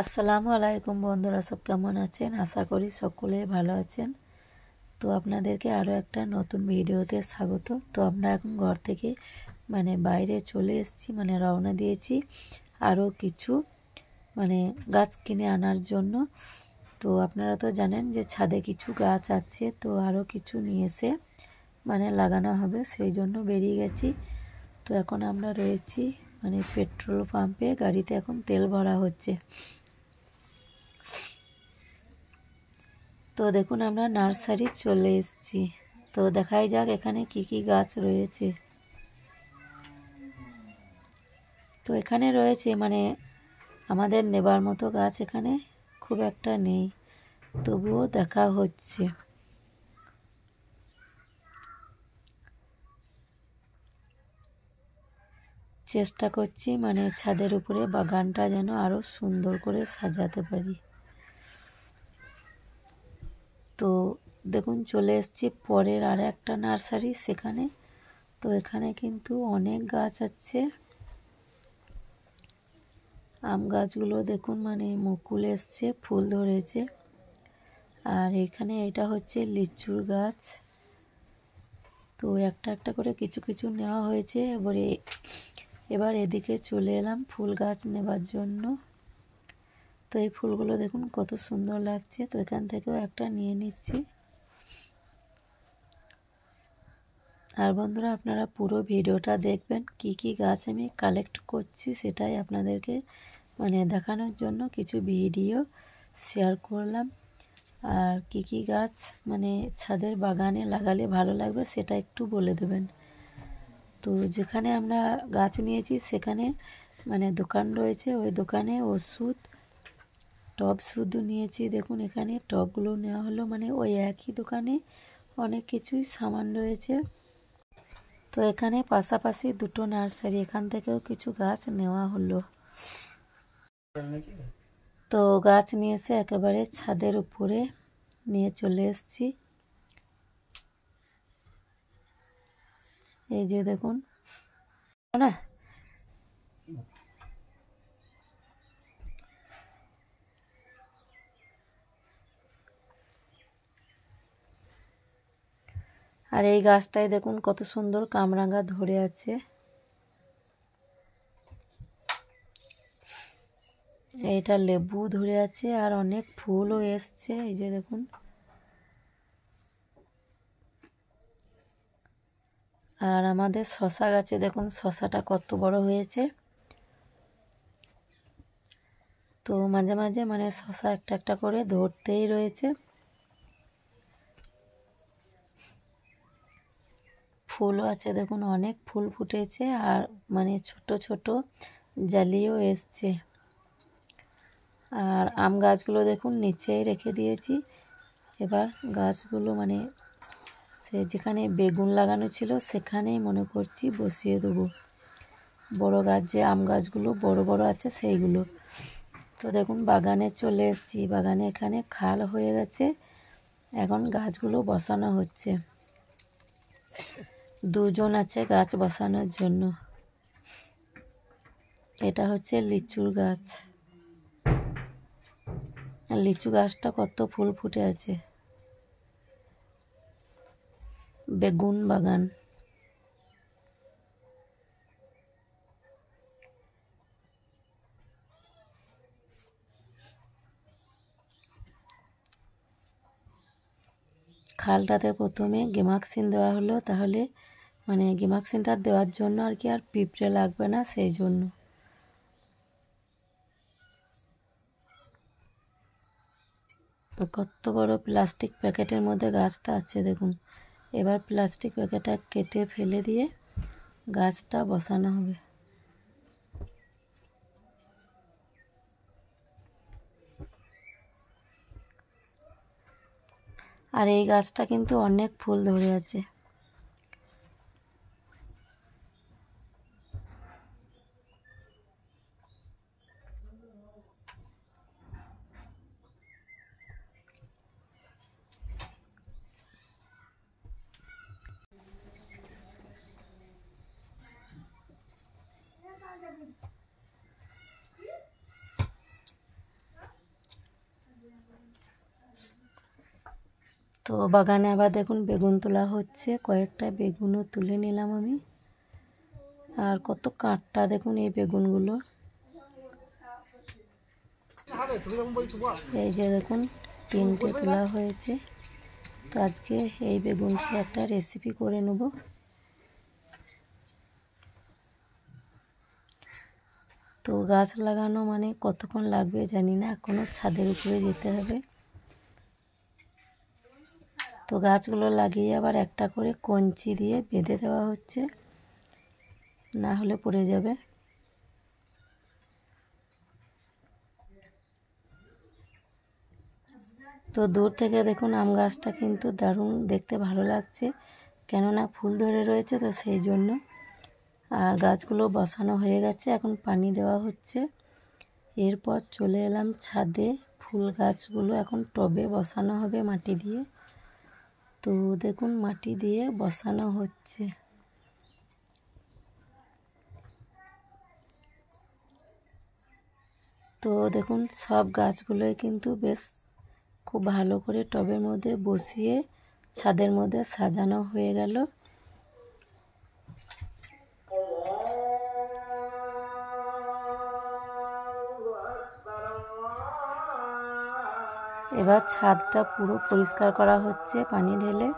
আসসালামু আলাইকুম বন্ধুরা, সব কেমন আছেন? আশা করি সকলে ভালো আছেন। তো আপনাদেরকে আরও একটা নতুন ভিডিওতে স্বাগত। তো আমরা এখন ঘর থেকে বাইরে চলে এসেছি, রওনা দিয়েছি আরও কিছু গাছ কিনে আনার জন্য। তো আপনারা তো জানেন যে ছাদে কিছু গাছ আছে, তো আরও কিছু নিয়ে এসে লাগানো হবে, সেই জন্য বেরিয়ে গেছি। তো এখন আমরা রয়েছি পেট্রোল পাম্পে, গাড়িতে এখন তেল ভরা হচ্ছে। তো দেখুন আমরা নার্সারি চলে এসেছি। তো দেখাই যাক এখানে কি কি গাছ রয়েছে। তো এখানে রয়েছে আমাদের নেবার মতো গাছ এখানে খুব একটা নেই, তবুও দেখা হচ্ছে। চেষ্টা করছি ছাদের উপরে বাগানটা যেন আরো সুন্দর করে সাজাতে পারি। তো দেখুন চলে এসেছি পরের আর একটা নার্সারি, সেখানে তো এখানে কিন্তু অনেক গাছ আছে। আম গাছগুলো দেখুন মুকুল এসছে, ফুল ধরেছে। আর এখানে এটা হচ্ছে লিচুর গাছ। তো একটা একটা করে কিছু কিছু নেওয়া হয়েছে। এবার এদিকে চলে এলাম ফুল গাছ নেবার জন্য। তো এই ফুলগুলো দেখুন কত সুন্দর লাগছে, তো এখান থেকেও একটা নিয়ে নিচ্ছি। আর বন্ধুরা, আপনারা পুরো ভিডিওটা দেখবেন, কি কি গাছ আমি কালেক্ট করছি সেটাই আপনাদেরকে দেখানোর জন্য কিছু ভিডিও শেয়ার করলাম। আর কি কি গাছ ছাদের বাগানে লাগালে ভালো লাগবে সেটা একটু বলে দেবেন। তো যেখানে আমরা গাছ নিয়েছি সেখানে দোকান রয়েছে, ওই দোকানে ওষুধ টব শুধু নিয়েছি। দেখুন এখানে টবগুলো নেওয়া হলো, ওই একই দোকানে অনেক কিছুই সামান রয়েছে। তো এখানে পাশাপাশি দুটো নার্সারি, এখান থেকেও কিছু গাছ নেওয়া হলো। তো গাছ নিয়ে এসে একেবারে ছাদের উপরে নিয়ে চলে এসেছি। এই যে দেখুন না, আর এই গাছটায় দেখুন কত সুন্দর কামরাঙা ধরে আছে। এইটা লেবু ধরে আছে আর অনেক ফুলও এসছে, এই যে দেখুন। আর আমাদের শশা গাছে দেখুন শশাটা কত বড় হয়েছে। তো মাঝে মাঝে শশা একটা একটা করে ধরতেই রয়েছে। ফুলও আছে দেখুন, অনেক ফুল ফুটেছে আর ছোট ছোট জালিও এসছে। আর আম গাছগুলো দেখুন নিচেই রেখে দিয়েছি। এবার গাছগুলো সে যেখানে বেগুন লাগানো ছিল সেখানেই মনে করছি বসিয়ে দেবো। বড় গাছ, যে আম গাছগুলো বড় বড় আছে সেইগুলো। তো দেখুন বাগানে চলে এসেছি। বাগানে এখানে খাল হয়ে গেছে, এখন গাছগুলো বসানো হচ্ছে। দুজন আছে গাছ বসানোর জন্য। এটা হচ্ছে লিচুর গাছ। লিচু গাছটা কত ফুল ফুটে আছে। বেগুন বাগান। খালটাতে প্রথমে গেমাক্সিন দেওয়া হলো, তাহলে গেমাক্সিনটা দেওয়ার জন্য আর কি আর পিঁপড়ে লাগবে না, সেই জন্য। কত বড় প্লাস্টিক প্যাকেটের মধ্যে গাছটা আছে দেখুন। এবার প্লাস্টিক প্যাকেটটা কেটে ফেলে দিয়ে গাছটা বসানো হবে। আর এই গাছটা কিন্তু অনেক ফুল ধরে আছে। তো বাগানে আবার দেখুন বেগুন তোলা হচ্ছে, কয়েকটা বেগুনও তুলে নিলাম আমি। আর কত কাঁটা দেখুন এই বেগুনগুলো। এই যে দেখুন 3টে তোলা হয়েছে। তো আজকে এই বেগুনটি একটা রেসিপি করে নেব। তো গাছ লাগানো মানে কতক্ষণ লাগবে জানি না, এখনো ছাদের উপরে যেতে হবে। তো গাছগুলো লাগিয়ে আবার একটা করে কঞ্চি দিয়ে বেঁধে দেওয়া হচ্ছে, না হলে পড়ে যাবে। তো দূর থেকে দেখুন আম গাছটা কিন্তু দারুণ দেখতে ভালো লাগছে, কেননা ফুল ধরে রয়েছে তো সেই জন্য। আর গাছগুলো বসানো হয়ে গেছে, এখন পানি দেওয়া হচ্ছে। এরপর চলে এলাম ছাদে, ফুল গাছগুলো এখন টবে বসানো হবে মাটি দিয়ে। তো দেখুন মাটি দিয়ে বসানো হচ্ছে। তো দেখুন সব গাছগুলোই কিন্তু বেশ খুব ভালো করে টবের মধ্যে বসিয়ে ছাদের মধ্যে সাজানো হয়ে গেল। এবার ছাদটা পুরো পরিষ্কার করা হচ্ছে পানি ঢেলে।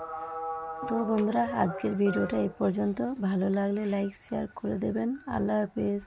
তো বন্ধুরা আজকের ভিডিওটা এই পর্যন্ত। ভালো লাগলে লাইক শেয়ার করে দেবেন। আল্লাহ হাফেজ।